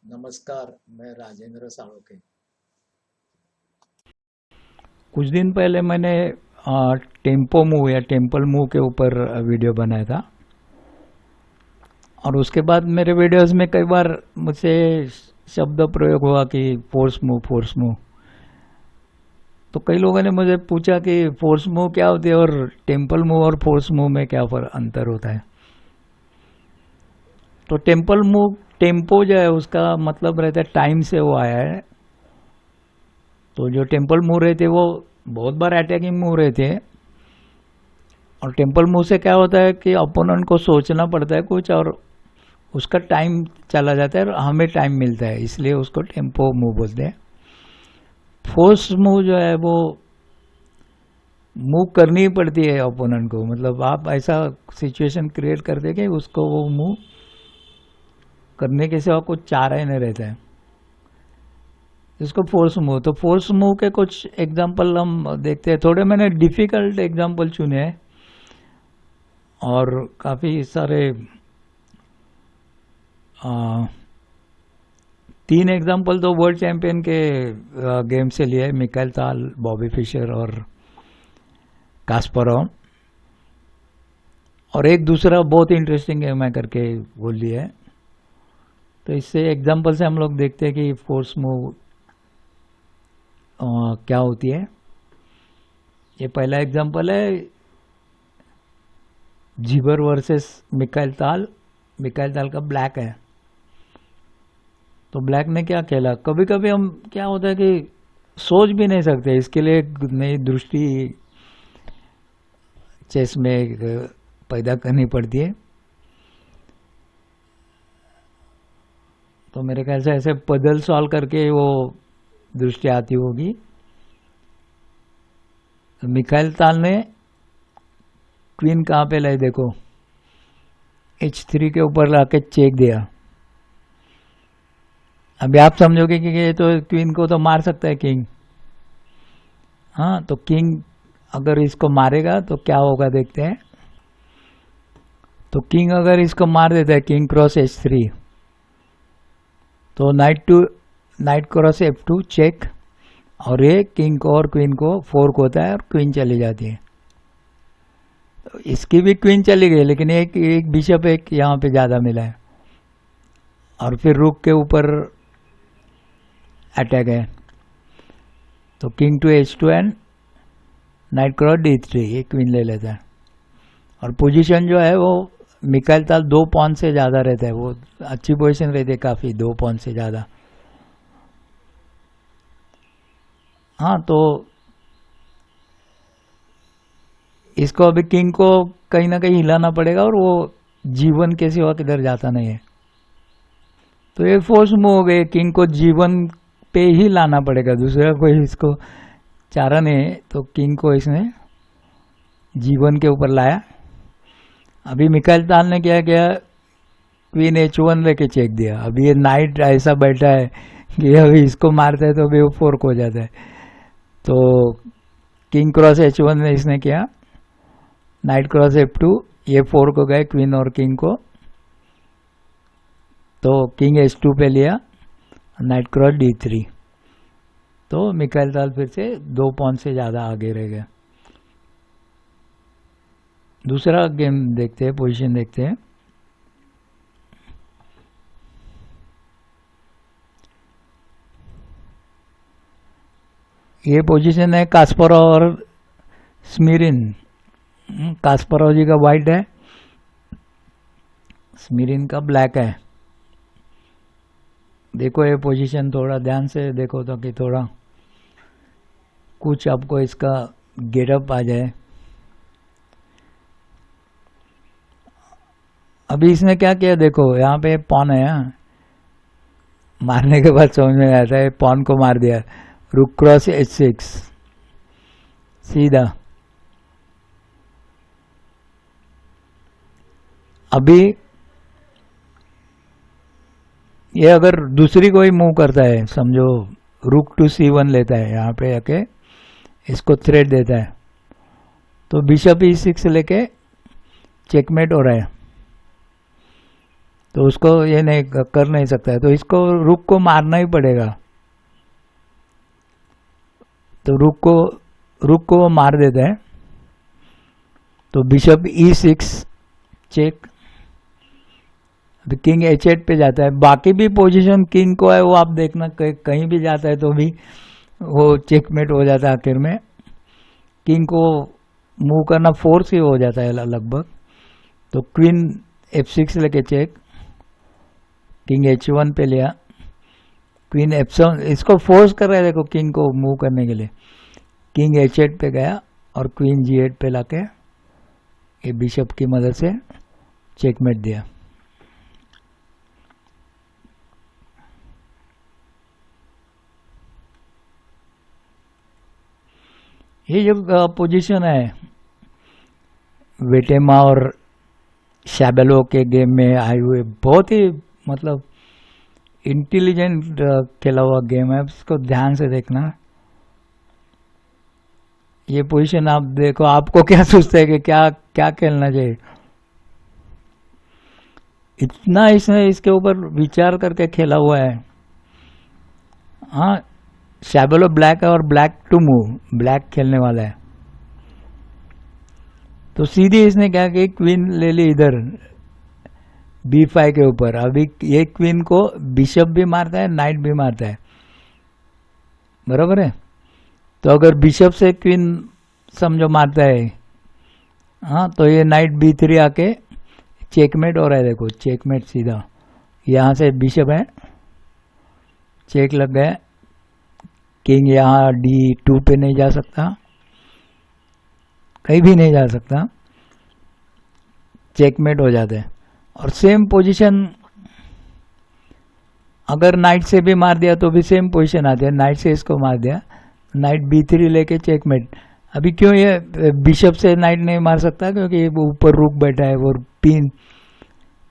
नमस्कार, मैं राजेंद्र साळोखे। कुछ दिन पहले मैंने टेम्पो मूव या टेम्पल मूव के ऊपर वीडियो बनाया था। और उसके बाद मेरे वीडियोस में कई बार मुझसे शब्द प्रयोग हुआ कि फोर्स मूव फोर्स मूव। तो कई लोगों ने मुझे पूछा कि फोर्स मूव क्या होती है और टेम्पल मूव और फोर्स मूव में क्या अंतर होता है। तो टेम्पल मूव, टेम्पो जो है उसका मतलब रहता है टाइम से वो आया है। तो जो टेम्पल मूव रहते वो बहुत बार अटैकिंग मूव रहते हैं। और टेम्पल मूव से क्या होता है कि अपोनेंट को सोचना पड़ता है कुछ, और उसका टाइम चला जाता है और हमें टाइम मिलता है, इसलिए उसको टेम्पो मूव बोलते हैं। फोर्स मूव जो है वो मूव करनी ही पड़ती है अपोनेंट को, मतलब आप ऐसा सिचुएशन क्रिएट कर देंगे उसको वो मूव करने के सिवा कुछ चारा ही नहीं रहता है, इसको फोर्स मूव। तो फोर्स मूव के कुछ एग्जांपल हम देखते हैं। थोड़े मैंने डिफिकल्ट एग्जांपल चुने हैं और काफ़ी सारे 3 एग्जांपल तो वर्ल्ड चैंपियन के गेम से लिए, मिकाइल ताल, बॉबी फिशर और कास्परोव। और एक दूसरा बहुत इंटरेस्टिंग गेम है करके बोल लिया है। तो इससे एग्जांपल से हम लोग देखते हैं कि फोर्स मूव क्या होती है। ये पहला एग्जांपल है, जीबर वर्सेस मिकाइल ताल। मिकाइल ताल का ब्लैक है। तो ब्लैक ने क्या खेला, कभी कभी हम क्या होता है कि सोच भी नहीं सकते, इसके लिए एक नई दृष्टि चेस में पैदा करनी पड़ती है। तो मेरे ख्याल से ऐसे पजल सॉल्व करके वो दृष्टि आती होगी। तो मिकाइल ताल ने क्वीन कहाँ पे लाई, देखो H3 के ऊपर लाके चेक दिया। अभी आप समझोगे कि ये तो क्वीन को तो मार सकता है किंग। हाँ, तो किंग अगर इसको मारेगा तो क्या होगा देखते हैं। तो किंग अगर इसको मार देता है, किंग क्रॉस H3, तो नाइट क्रॉस F2 चेक, और ये किंग को और क्वीन को फोर्क होता है और क्वीन चली जाती है। तो इसकी भी क्वीन चली गई, लेकिन एक बिशप एक यहाँ पे ज़्यादा मिला है। और फिर रुक के ऊपर अटैक है, तो king to H2 and knight cross D3, ये क्वीन ले लेता है। और पोजीशन जो है वो मिकाइल ताल 2 पॉन से ज़्यादा रहता है, वो अच्छी पोजीशन रहती है काफ़ी, 2 पॉन से ज़्यादा। हाँ, तो इसको अभी किंग को कहीं ना कहीं हिलाना पड़ेगा, और वो जीवन के सिवा किधर जाता नहीं है। तो ये फोर्स मूव हो गए, किंग को जीवन पे ही लाना पड़ेगा, दूसरा कोई इसको चारा नहीं है। तो किंग को इसने जीवन के ऊपर लाया। अभी मिकाइल ताल ने क्या किया, क्वीन H1 लेके चेक दिया। अभी ये नाइट ऐसा बैठा है कि अभी इसको मारता है तो अभी वो फोर्क हो जाता है। तो किंग क्रॉस H1 ने इसने किया, नाइट क्रॉस F2, ये फोर्क हो गए क्वीन और किंग को। तो किंग H2 पे लिया, नाइट क्रॉस D3। तो मिकाइल ताल फिर से 2 पॉन से ज़्यादा आगे रह गया। दूसरा गेम देखते हैं, पोजीशन देखते हैं। ये पोजीशन है कास्परोव और स्मिरिन। कास्परोव जी का वाइट है, स्मिरिन का ब्लैक है। देखो ये पोजीशन थोड़ा ध्यान से देखो तो कि थोड़ा कुछ आपको इसका गेटअप आ जाए। अभी इसने क्या किया देखो, यहाँ पे पॉन है। मारने के बाद समझ में आता है, पॉन को मार दिया, रुक क्रॉस H6 सीधा। अभी ये अगर दूसरी कोई मूव करता है, समझो रुक टू C1 लेता है, यहाँ पे आके इसको थ्रेड देता है, तो बिशप E6 लेके चेकमेट हो रहा है। तो उसको ये नहीं कर नहीं सकता है, तो इसको रुक को मारना ही पड़ेगा। तो रुक को वो मार देते हैं। तो बिशप E6 चेक, अभी किंग H8 पे जाता है। बाकी भी पोजीशन किंग को है वो आप देखना, कहीं भी जाता है तो भी वो चेकमेट हो जाता है आखिर में। किंग को मूव करना फोर्स ही हो जाता है लगभग। तो क्वीन F6 लेके चेक, किंग H1 पे लिया, क्वीन F7, इसको फोर्स कर रहे हैं देखो किंग को मूव करने के लिए। किंग H8 पे गया और क्वीन G8 पे लाके ये बिशप की मदद से चेकमेट दिया। ये जो पोजीशन है वेटेमा और शैबेलो के गेम में आए हुए, बहुत ही मतलब इंटेलिजेंट खेला हुआ गेम है, इसको ध्यान से देखना। ये पोजीशन आप देखो, आपको क्या सोचते हैं कि क्या क्या खेलना चाहिए। इतना इसने इसके ऊपर विचार करके खेला हुआ है। हाँ, शैबेलो ब्लैक है और ब्लैक टू मूव, ब्लैक खेलने वाला है। तो सीधी इसने क्या कि क्वीन ले ली इधर B5 के ऊपर। अभी ये क्वीन को बिशप भी मारता है, नाइट भी मारता है, बराबर है। तो अगर बिशप से क्वीन समझो मारता है, हाँ, तो ये नाइट B3 आके चेकमेट हो रहा है। देखो चेकमेट सीधा, यहाँ से बिशप है, चेक लग गया। किंग यहाँ D2 पे नहीं जा सकता, कहीं भी नहीं जा सकता, चेकमेट हो जाते हैं। और सेम पोजीशन अगर नाइट से भी मार दिया तो भी सेम पोजीशन आती है। नाइट से इसको मार दिया, नाइट B3 लेके चेकमेट। अभी क्यों ये बिशप से नाइट नहीं मार सकता, क्योंकि ऊपर रुक बैठा है वो पिन।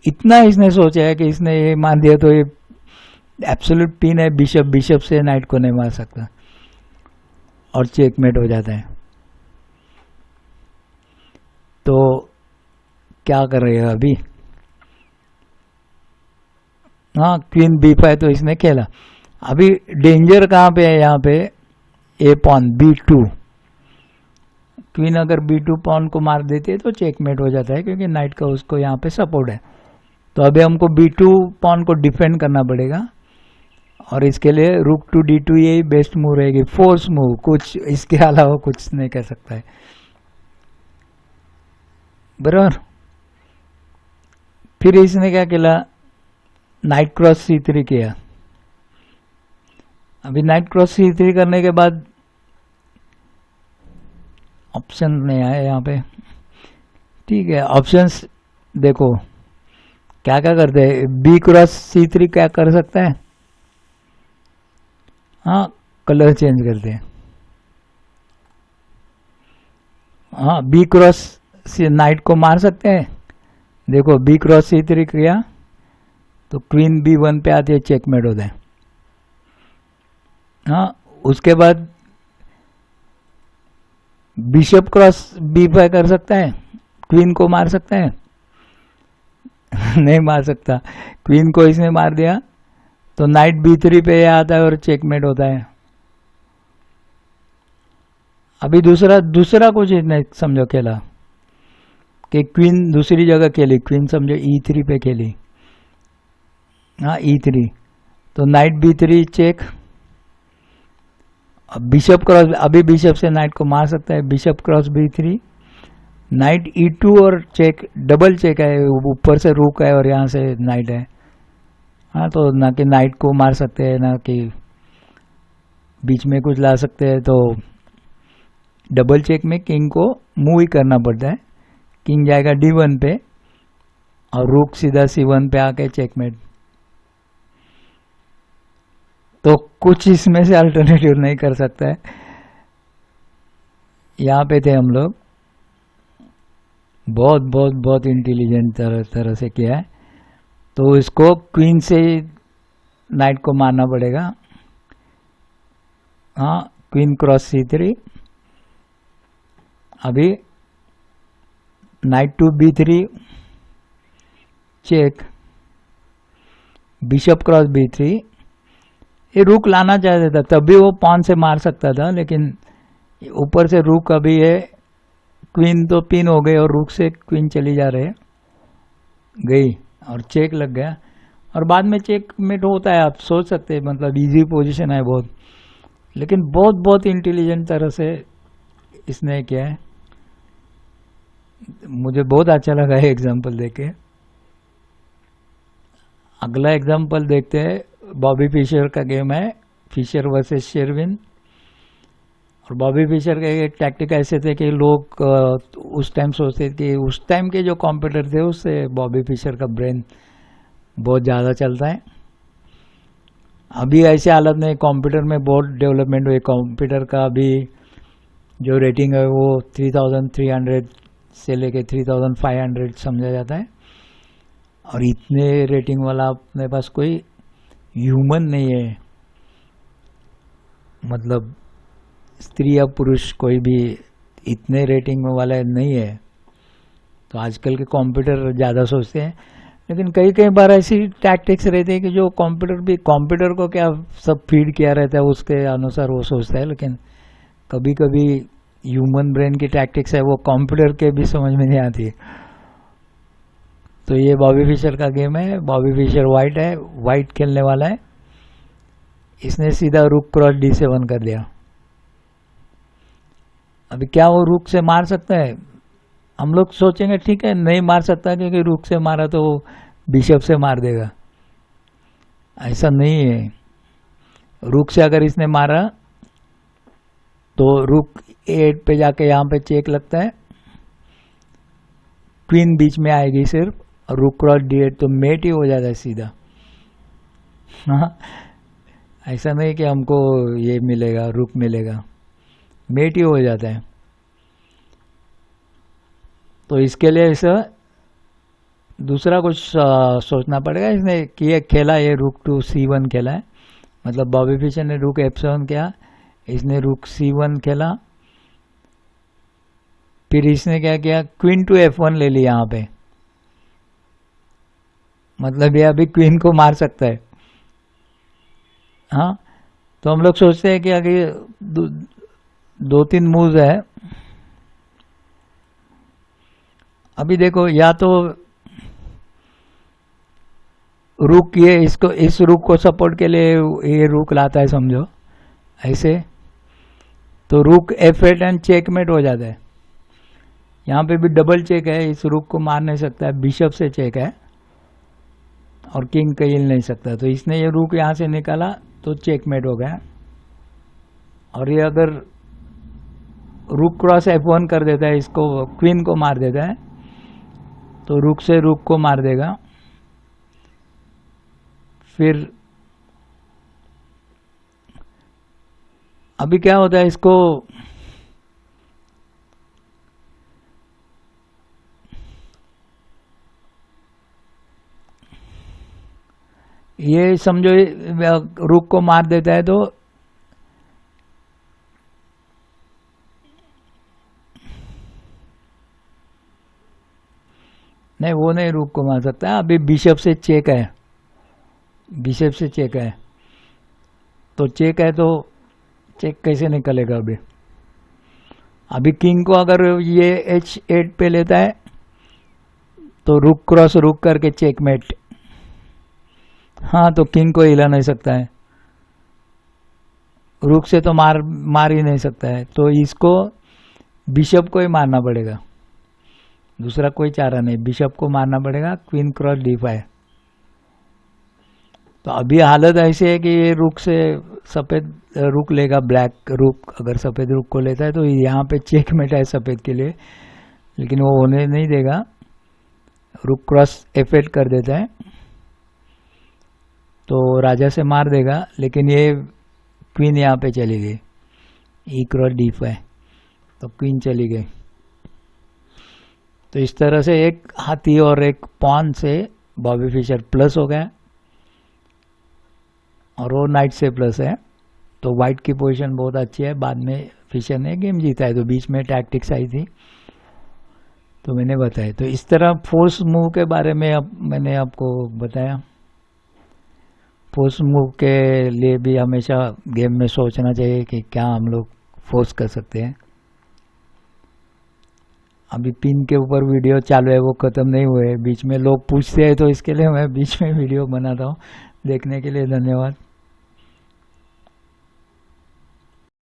इतना इसने सोचा है कि इसने ये मान दिया तो ये एब्सोल्यूट पिन है, बिशप से नाइट को नहीं मार सकता और चेकमेट हो जाता है। तो क्या कर रहे हैं अभी, हाँ, क्वीन B5 तो इसने खेला। अभी डेंजर कहाँ पे है, यहाँ पे ए पॉन B2। क्वीन अगर B2 पॉन को मार देती है तो चेकमेट हो जाता है, क्योंकि नाइट का उसको यहाँ पे सपोर्ट है। तो अभी हमको B2 पॉन को डिफेंड करना पड़ेगा, और इसके लिए रुक टू D2 यही बेस्ट मूव रहेगी, फोर्स मूव, कुछ इसके अलावा कुछ नहीं कर सकता है, बराबर। फिर इसने क्या किया, नाइट क्रॉस C3 किया। अभी नाइट क्रॉस C3 करने के बाद ऑप्शन नहीं आया यहाँ पे, ठीक है। ऑप्शंस देखो क्या क्या करते हैं। B क्रॉस C3 क्या कर सकता है, हाँ, कलर चेंज करते हैं। हाँ, B क्रॉस नाइट को मार सकते हैं। देखो B क्रॉस C3 किया तो क्वीन B1 पे आती है, चेकमेट होता है। हाँ, उसके बाद बिशप क्रॉस B5 कर सकता है, क्वीन को मार सकता है नहीं मार सकता। क्वीन को इसने मार दिया तो नाइट B3 पे आता है और चेकमेट होता है। अभी दूसरा कुछ इसने समझो खेला कि क्वीन दूसरी जगह खेली, क्वीन समझो E3 पे खेली, हाँ, E3, तो knight B3 check. Bishop cross, अभी बिशप से नाइट को मार सकता है, bishop cross B3, night E2 और चेक, डबल चेक है, ऊपर से रुक है और यहाँ से नाइट है। हाँ, तो ना कि नाइट को मार सकते हैं, ना कि बीच में कुछ ला सकते हैं। तो डबल चेक में किंग को मूव ही करना पड़ता है। किंग जाएगा D1 पे और रुक सीधा C1 पे आके चेकमेट। तो कुछ इसमें से अल्टरनेटिव नहीं कर सकता है। यहाँ पे थे हम लोग, बहुत बहुत बहुत इंटेलिजेंट तरह से किया है। तो इसको क्वीन से नाइट को मारना पड़ेगा। हाँ, क्वीन क्रॉस C3, अभी knight to B3 check, bishop cross B3, ये रुक लाना चाहता था, तब भी वो पॉन से मार सकता था, लेकिन ऊपर से रुक अभी है, क्वीन तो पिन हो गई और रुक से क्वीन चली जा रहे गई और चेक लग गया। और बाद में चेकमेट होता है, आप सोच सकते हैं, मतलब इजी पोजीशन है बहुत, लेकिन बहुत बहुत इंटेलिजेंट तरह से इसने किया है। मुझे बहुत अच्छा लगा है एग्जाम्पल देखे। अगला एग्जाम्पल देखते हैं, बॉबी फिशर का गेम है, फिशर वर्सेस शेरविन। और बॉबी फिशर का एक टैक्टिक ऐसे थे कि लोग उस टाइम सोचते थे कि उस टाइम के जो कंप्यूटर थे उससे बॉबी फिशर का ब्रेन बहुत ज़्यादा चलता है। अभी ऐसे हालत में कंप्यूटर में बहुत डेवलपमेंट हुई, कंप्यूटर का अभी जो रेटिंग है वो 3300 से लेके 3500 समझा जाता है। और इतने रेटिंग वाला अपने पास कोई ह्यूमन नहीं है, मतलब स्त्री या पुरुष कोई भी इतने रेटिंग में वाला नहीं है। तो आजकल के कंप्यूटर ज़्यादा सोचते हैं, लेकिन कई कई बार ऐसी टैक्टिक्स रहती है कि जो कंप्यूटर को क्या सब फीड किया रहता है उसके अनुसार वो सोचता है, लेकिन कभी कभी ह्यूमन ब्रेन की टैक्टिक्स है वो कंप्यूटर के भी समझ में नहीं आती। तो ये बॉबी फिशर का गेम है। बॉबी फिशर वाइट है, वाइट खेलने वाला है। इसने सीधा रुक क्रॉस D7 कर दिया। अभी क्या वो रुक से मार सकता है? हम लोग सोचेंगे ठीक है नहीं मार सकता, क्योंकि रुक से मारा तो बिशप से मार देगा। ऐसा नहीं है। रुक से अगर इसने मारा तो रुक A8 पे जाके यहाँ पे चेक लगता है, क्वीन बीच में आएगी सिर्फ, और रुक क्रॉस D8 तो मेट ही हो जाता है सीधा। हाँ, ऐसा नहीं कि हमको ये मिलेगा, रुक मिलेगा, मेट ही हो जाता है। तो इसके लिए ऐसा दूसरा कुछ सोचना पड़ेगा। इसने किया खेला, ये रुक टू C1 खेला है, मतलब बॉबी फिशर ने रुक F7 किया, इसने रुक C1 खेला, फिर इसने क्या किया, क्वीन टू F1 ले लिया यहाँ पे, मतलब ये अभी क्वीन को मार सकता है। हाँ, तो हम लोग सोचते हैं कि अगर दो तीन मूव है। अभी देखो, या तो रुक ये इसको, इस रुक को सपोर्ट के लिए ये रुक लाता है समझो ऐसे, तो रुक F8 एंड चेकमेट हो जाता है। यहाँ पे भी डबल चेक है, इस रुक को मार नहीं सकता है, बिशप से चेक है और किंग का हिल नहीं सकता। तो इसने ये रुक यहाँ से निकाला तो चेकमेट हो गया। और ये अगर रुक क्रॉस F1 कर देता है, इसको क्वीन को मार देता है, तो रुक से रुक को मार देगा। फिर अभी क्या होता है, इसको ये समझो रुक को मार देता है तो नहीं, वो नहीं रुक को मार सकता है। अभी बिशप से चेक है, बिशप से चेक है, तो चेक है तो चेक कैसे निकलेगा? अभी किंग को अगर ये H8 पे लेता है तो रुक क्रॉस रुक करके चेकमेट। हाँ, तो किंग को हिला नहीं सकता है, रुक से तो मार ही नहीं सकता है, तो इसको बिशप को ही मारना पड़ेगा, दूसरा कोई चारा नहीं, बिशप को मारना पड़ेगा। Queen cross D5। तो अभी हालत ऐसी है कि ये रुक से सफ़ेद रुक लेगा, ब्लैक रुक अगर सफ़ेद रुक को लेता है तो यहाँ पे चेकमेट है सफ़ेद के लिए, लेकिन वो होने नहीं देगा। रुक क्रॉस F8 कर देता है तो राजा से मार देगा, लेकिन ये क्वीन यहाँ पे चली गई, E क्रॉस D5, तो क्वीन चली गई। तो इस तरह से एक हाथी और एक पॉन से बॉबी फिशर प्लस हो गया, और वो नाइट से प्लस है। तो वाइट की पोजीशन बहुत अच्छी है। बाद में फिशर ने गेम जीता है, तो बीच में टैक्टिक्स आई थी तो मैंने बताया। तो इस तरह फोर्स मूव के बारे में अब मैंने आपको बताया। फोर्स मूव के लिए भी हमेशा गेम में सोचना चाहिए कि क्या हम लोग फोर्स कर सकते हैं। अभी पिन के ऊपर वीडियो चालू है, वो ख़त्म नहीं हुए, बीच में लोग पूछते हैं तो इसके लिए मैं बीच में वीडियो बनाता हूँ। देखने के लिए धन्यवाद।